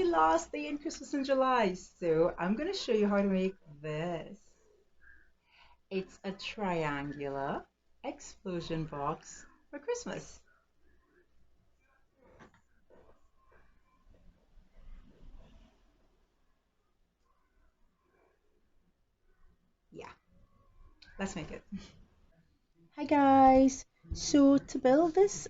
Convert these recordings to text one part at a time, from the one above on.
last day in Christmas in July, so I'm gonna show you how to make this. It's a triangular explosion box for Christmas. Yeah, let's make it. Hi guys. So to build this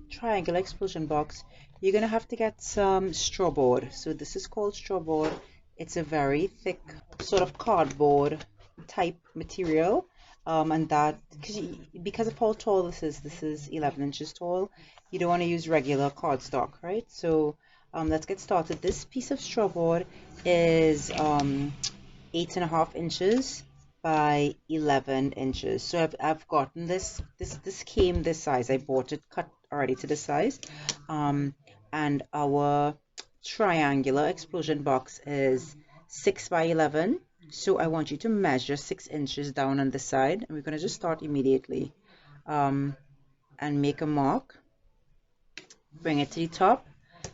triangle explosion box, you're gonna have to get some straw board. So this is called straw board. It's a very thick sort of cardboard type material. And that because of how tall this is 11 inches tall. You don't want to use regular cardstock, right? So let's get started. This piece of straw board is 8.5 inches by 11 inches. So I've gotten this came this size. I bought it cut already to this size. And our triangular explosion box is 6 by 11. So I want you to measure 6 inches down on the side, and we're going to just start immediately, and make a mark. Bring it to the top,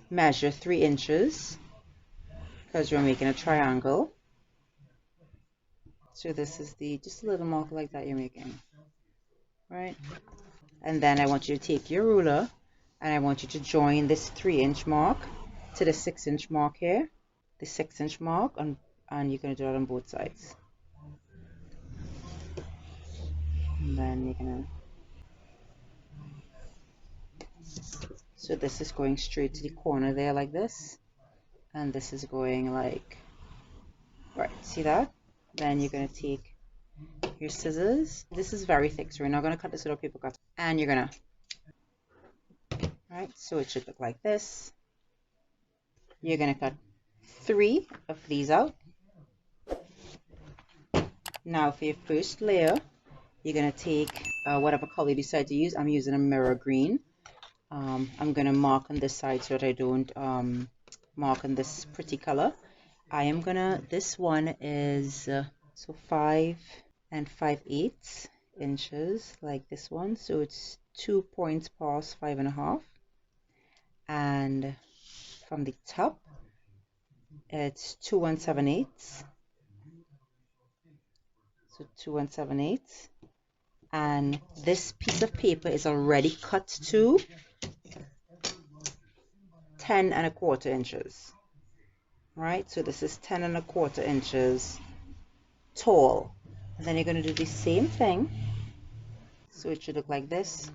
measure 3 inches because we're making a triangle. So this is just a little mark like that you're making, right? And then I want you to take your ruler and I want you to join this 3-inch mark to the 6-inch mark here, the 6-inch mark, and you're going to do it on both sides. And then you're going to, so this is going straight to the corner there like this, and this is going like, right, see that? Then you're going to take your scissors. This is very thick, so we're not going to cut this with a paper cutter. And you're going to, right, so it should look like this. You're going to cut 3 of these out. Now for your first layer, you're going to take whatever color you decide to use. I'm using a mirror green. I'm going to mark on this side so that I don't mark on this pretty color. I am going to, this one is so 5 5/8 inches like this one. So it's 2 points past 5.5. And from the top, it's 2 7/8. So 2 7/8. And this piece of paper is already cut to 10 1/4 inches. Right, so this is 10 1/4 inches tall. And then you're going to do the same thing. So it should look like this.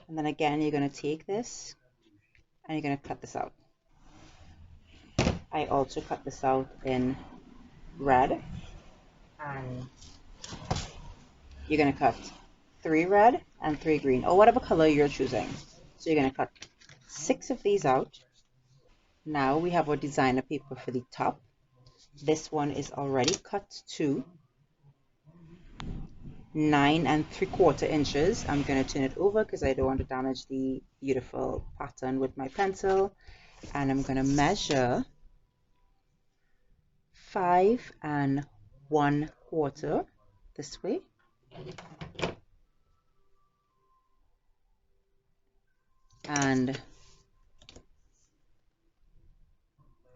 And then again, you're going to take this and you're going to cut this out. I also cut this out in red. And you're going to cut 3 red and 3 green, or whatever color you're choosing. So you're going to cut 6 of these out. Now we have our designer paper for the top. This one is already cut to 9 3/4 inches. I'm going to turn it over because I don't want to damage the beautiful pattern with my pencil. And I'm going to measure 5 1/4 this way. And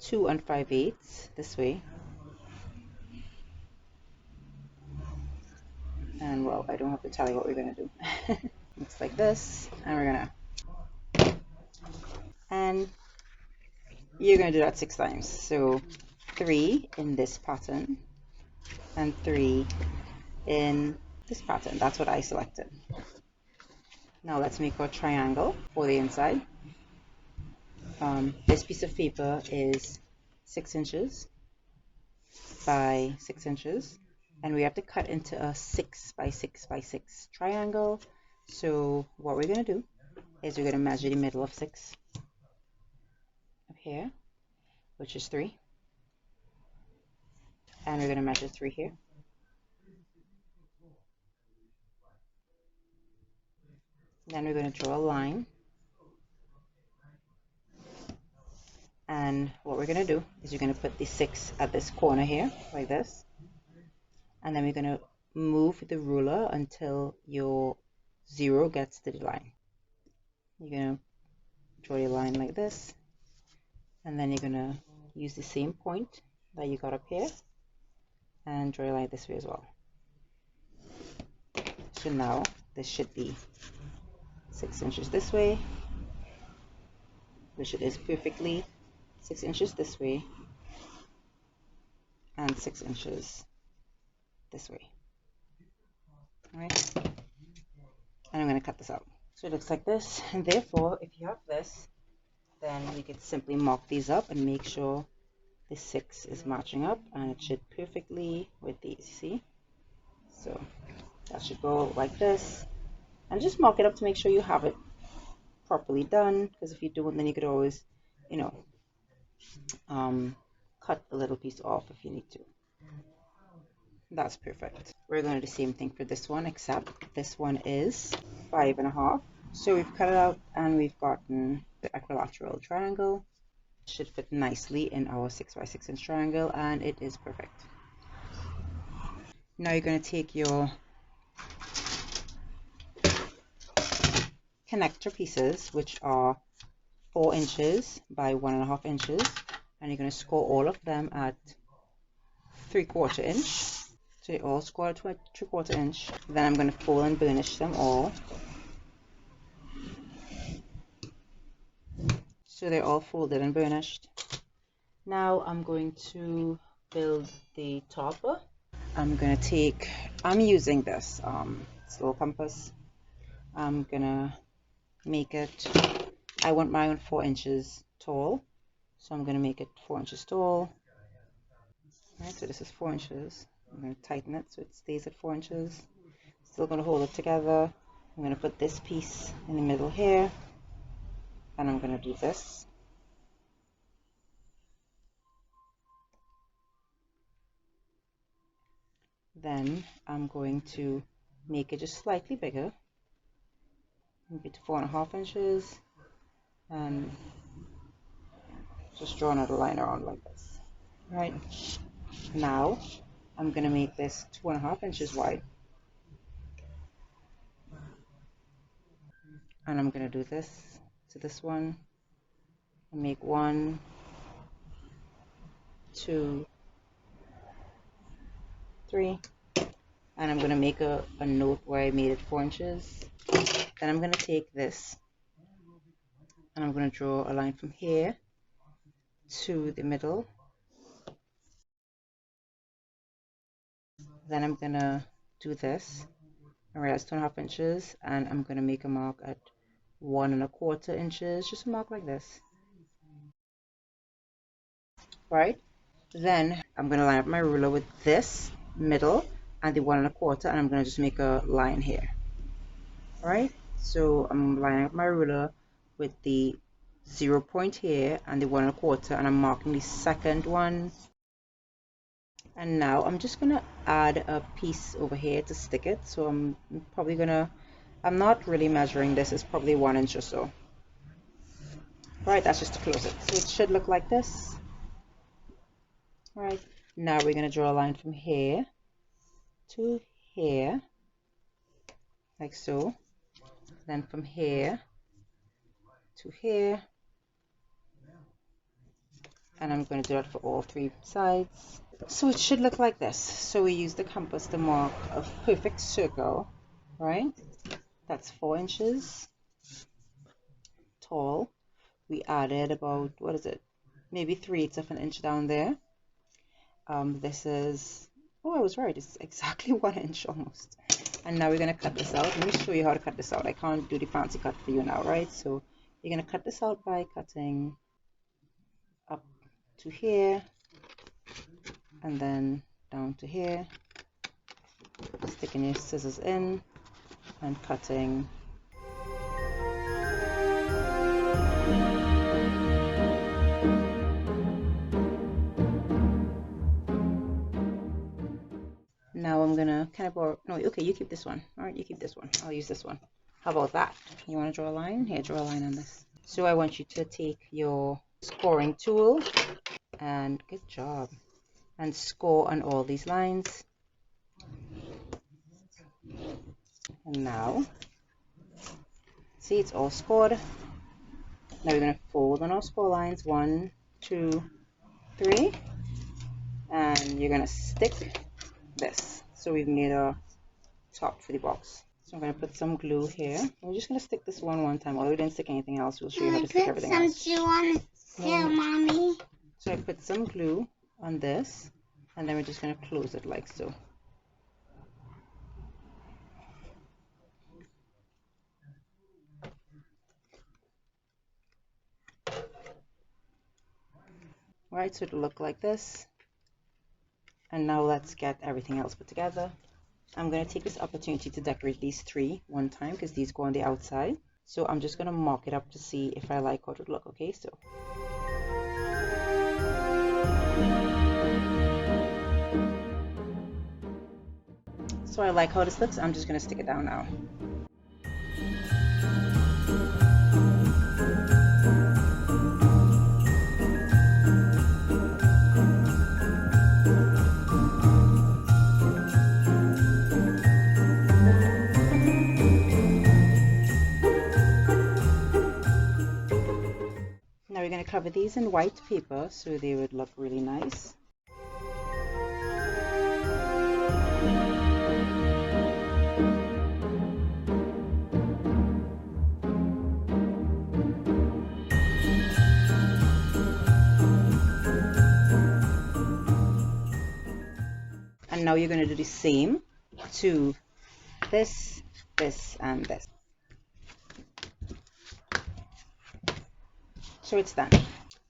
2 5/8 this way. And well, I don't have to tell you what we're going to do. Looks like this, and we're going to, and you're going to do that 6 times. So 3 in this pattern and 3 in this pattern. That's what I selected. Now let's make our triangle for the inside. This piece of paper is 6 inches by 6 inches, and we have to cut into a 6 by 6 by 6 triangle. So what we're going to do is we're going to measure the middle of 6 up here, which is 3, and we're going to measure 3 here. Then we're going to draw a line, and what we're going to do is we're going to put the 6 at this corner here like this, and then we're going to move the ruler until your 0 gets to the line. You're going to draw your line like this, and then you're going to use the same point that you got up here and draw a line this way as well. So now this should be 6 inches this way, which it is perfectly 6 inches this way and 6 inches this way. All right, and I'm going to cut this out. So it looks like this, and therefore if you have this, then you can simply mark these up and make sure the 6 is matching up, and it should perfectly with these, see? So that should go like this, and just mark it up to make sure you have it properly done, because if you don't, then you could always, you know, cut a little piece off if you need to. That's perfect. We're going to do the same thing for this one, except this one is 5.5. So we've cut it out and we've gotten the equilateral triangle. It should fit nicely in our 6x6 inch triangle, and it is perfect. Now you're going to take your connector pieces, which are 4 inches by 1.5 inches, and you're going to score all of them at 3/4 inch. So they all score at 3/4 inch. Then I'm going to fold and burnish them all. So they're all folded and burnished. Now I'm going to build the topper. I'm using this slow compass. I'm gonna make it, I want mine 4 inches tall, so I'm gonna make it 4 inches tall. Right, so this is 4 inches. I'm gonna tighten it so it stays at 4 inches. Still gonna hold it together. I'm gonna put this piece in the middle here, and I'm gonna do this. Then I'm going to make it just slightly bigger, maybe to 4.5 inches, and just draw another line around like this. Right, now I'm going to make this 2.5 inches wide, and I'm going to do this to this one and make 1, 2, 3, and I'm going to make a note where I made it 4 inches. Then I'm going to take this and I'm going to draw a line from here to the middle. Then I'm going to do this. Alright, that's 2.5 inches, and I'm going to make a mark at 1.25 inches, just a mark like this. Right, then I'm going to line up my ruler with this middle and the 1.25, and I'm going to just make a line here. Alright, so I'm lining up my ruler with the 0 point here and the 1.25, and I'm marking the second one. And now I'm just going to add a piece over here to stick it. So I'm probably going to, I'm not really measuring this, it's probably 1 inch or so. Right, that's just to close it. So it should look like this. Right, now we're going to draw a line from here to here, like so. Then from here to here. And I'm going to do that for all 3 sides. So it should look like this. So we use the compass to mark a perfect circle, right? That's 4 inches tall. We added about, what is it? Maybe 3/8 of an inch down there. This is, oh, I was right. It's exactly 1 inch almost. And now we're going to cut this out. Let me show you how to cut this out. I can't do the fancy cut for you now, right? So you're going to cut this out by cutting up to here and then down to here, sticking your scissors in and cutting now. I'm gonna kind of borrow, no, okay, you keep this one. All right, you keep this one, I'll use this one. How about that? You want to draw a line? Here, draw a line on this. So I want you to take your scoring tool, and good job, and score on all these lines. And now, see, it's all scored. Now we're going to fold on our score lines, 1, 2, 3, and you're gonna stick this. So we've made a top for the box. So I'm gonna put some glue here. We're just gonna stick this one time. While we didn't stick anything else, we'll show you how to stick everything else. Some glue on it too, Mommy. So I put some glue on this, and then we're just gonna close it like so. Right, so it'll look like this. And now let's get everything else put together. I'm going to take this opportunity to decorate these 3 one time because these go on the outside. So I'm just going to mock it up to see if I like how it would look. Okay, so I like how this looks. I'm just going to stick it down now. Now we're going to cover these in white paper so they would look really nice. And now you're going to do the same to this, this, and this. So it's done.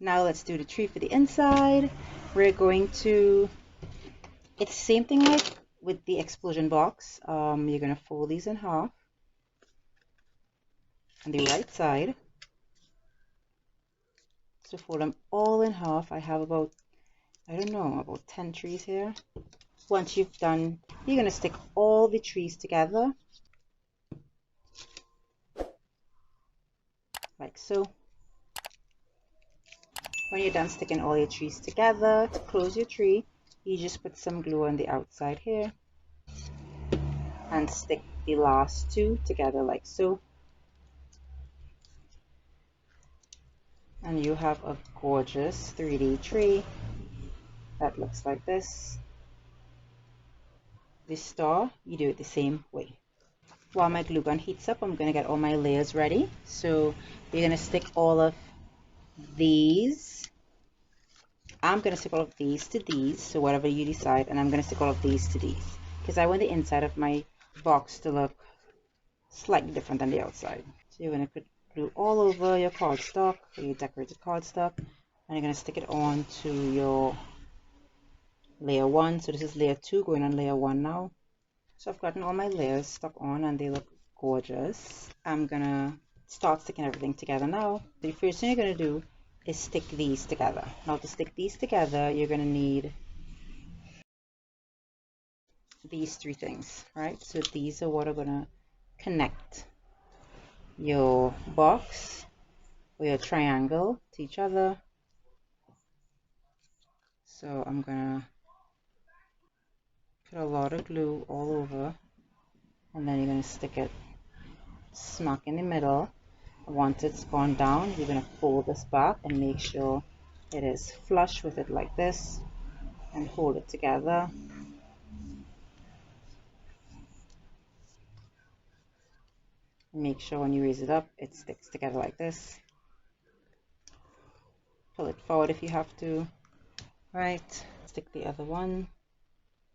Now let's do the tree for the inside. We're going to, it's the same thing like with the explosion box. You're going to fold these in half on the right side. So fold them all in half. I have about, I don't know, about 10 trees here. Once you've done, you're going to stick all the trees together like so. When you're done sticking all your trees together, to close your tree, you just put some glue on the outside here and stick the last 2 together like so. And you have a gorgeous 3D tree that looks like this. The star, you do it the same way. While my glue gun heats up, I'm going to get all my layers ready. So you're going to stick all of these. I'm going to stick all of these to these, so whatever you decide, and I'm going to stick all of these to these because I want the inside of my box to look slightly different than the outside. So you're going to put glue all over your cardstock, or your decorated cardstock, and you're going to stick it on to your layer 1. So this is layer 2 going on layer 1 now. So I've gotten all my layers stuck on and they look gorgeous. I'm going to start sticking everything together now. The first thing you're going to do is stick these together. Now to stick these together, you're going to need these 3 things, right? So these are what are going to connect your box or your triangle to each other. So I'm going to put a lot of glue all over, and then you're going to stick it smack in the middle. Once it's gone down, you're going to fold this back and make sure it is flush with it like this and hold it together. Make sure when you raise it up, it sticks together like this. Pull it forward if you have to. Right, stick the other one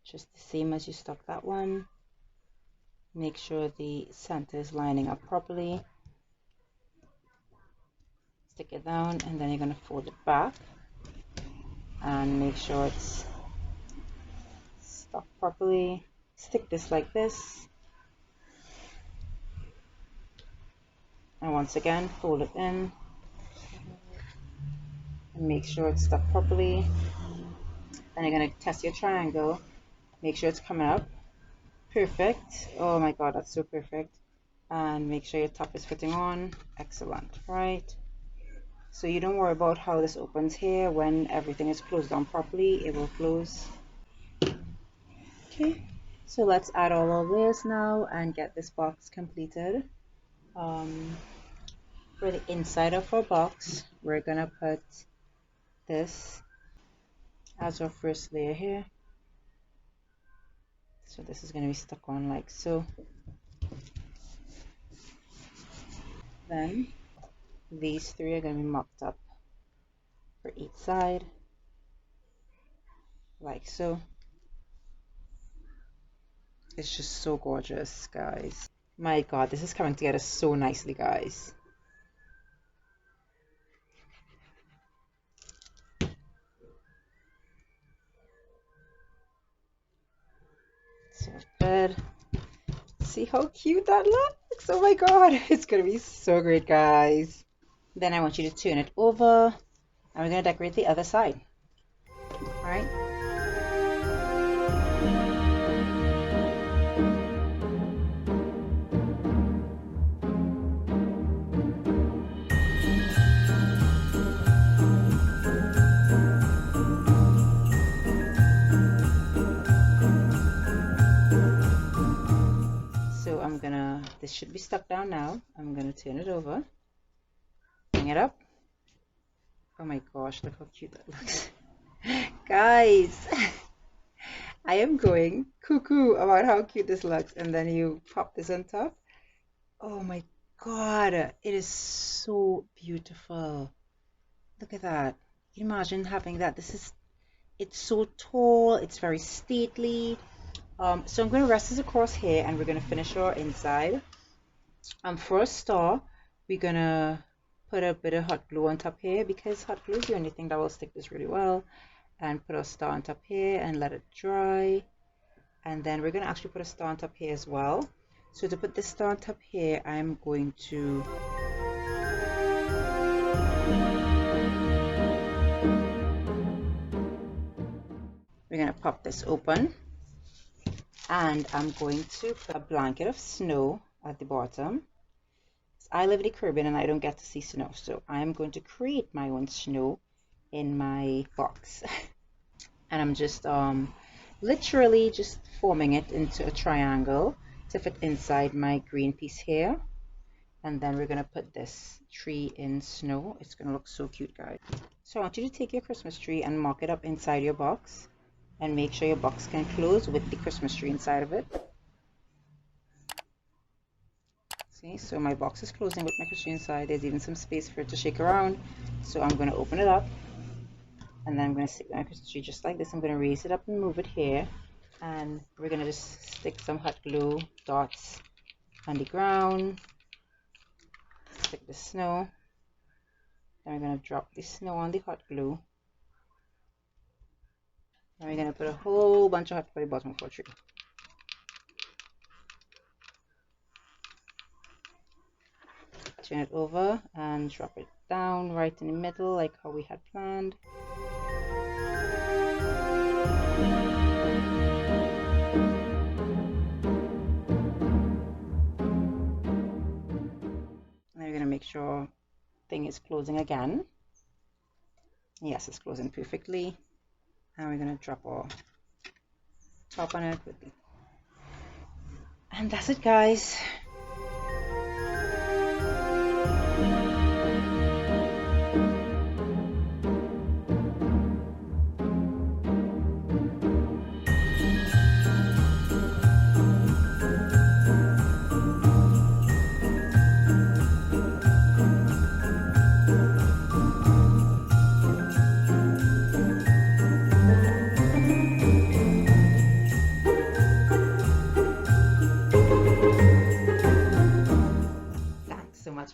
just the same as you stuck that one. Make sure the center is lining up properly. Stick it down, and then you're going to fold it back and make sure it's stuck properly. Stick this like this, and once again fold it in and make sure it's stuck properly. Then you're going to test your triangle, make sure it's coming up perfect. Oh my god, that's so perfect. And make sure your top is fitting on. Excellent. Right, so you don't worry about how this opens here. When everything is closed down properly, it will close. Okay, so let's add all of this now and get this box completed. For the inside of our box, we're gonna put this as our first layer here. So this is going to be stuck on like so. Then these three are going to be marked up for each side, like so. It's just so gorgeous, guys. My God, this is coming together so nicely, guys. So good. See how cute that looks? Oh my God, it's gonna be so great, guys. Then I want you to turn it over, and we're gonna decorate the other side. All right. So this should be stuck down now. I'm gonna turn it over, bring it up. Oh my gosh, look how cute that looks. Guys, I am going cuckoo about how cute this looks. And then you pop this on top. Oh my God, it is so beautiful. Look at that. Can you imagine having that? It's so tall, it's very stately. So I'm going to rest this across here and we're going to finish our inside. For a star, we're going to put a bit of hot glue on top here because hot glue is the only thing that will stick this really well. And put our star on top here and let it dry. And then we're going to actually put a star on top here as well. So to put this star on top here, I'm going to we're going to pop this open, and I'm going to put a blanket of snow at the bottom. I live in the Caribbean and I don't get to see snow, so I'm going to create my own snow in my box. And I'm just literally just forming it into a triangle to fit inside my green piece here. And then we're gonna put this tree in snow. It's gonna look so cute, guys. So I want you to take your Christmas tree and mark it up inside your box, and make sure your box can close with the Christmas tree inside of it. See, so my box is closing with my Christmas tree inside. There's even some space for it to shake around. So I'm gonna open it up, and then I'm gonna stick my Christmas tree just like this. I'm gonna raise it up and move it here, and we're gonna just stick some hot glue dots on the ground. Stick the snow. Then we're going to drop the snow on the hot glue. And we're going to put a whole bunch of hot glue at the bottom of our tree. Turn it over and drop it down right in the middle like how we had planned. And then we're going to make sure thing is closing again. Yes, it's closing perfectly. And we're going to drop our top on it with the... And that's it, guys.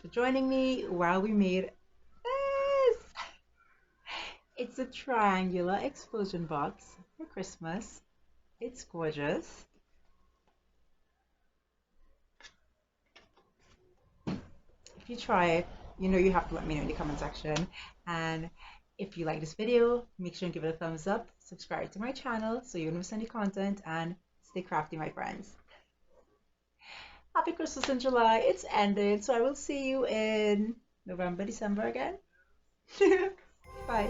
For joining me while we made this. It's a triangular explosion box for Christmas. It's gorgeous. If you try it, you know you have to let me know in the comment section. And if you like this video, make sure and give it a thumbs up, subscribe to my channel so you don't miss any content, and stay crafty, my friends. Happy Christmas in July. It's ended, so I will see you in November, December again. Bye.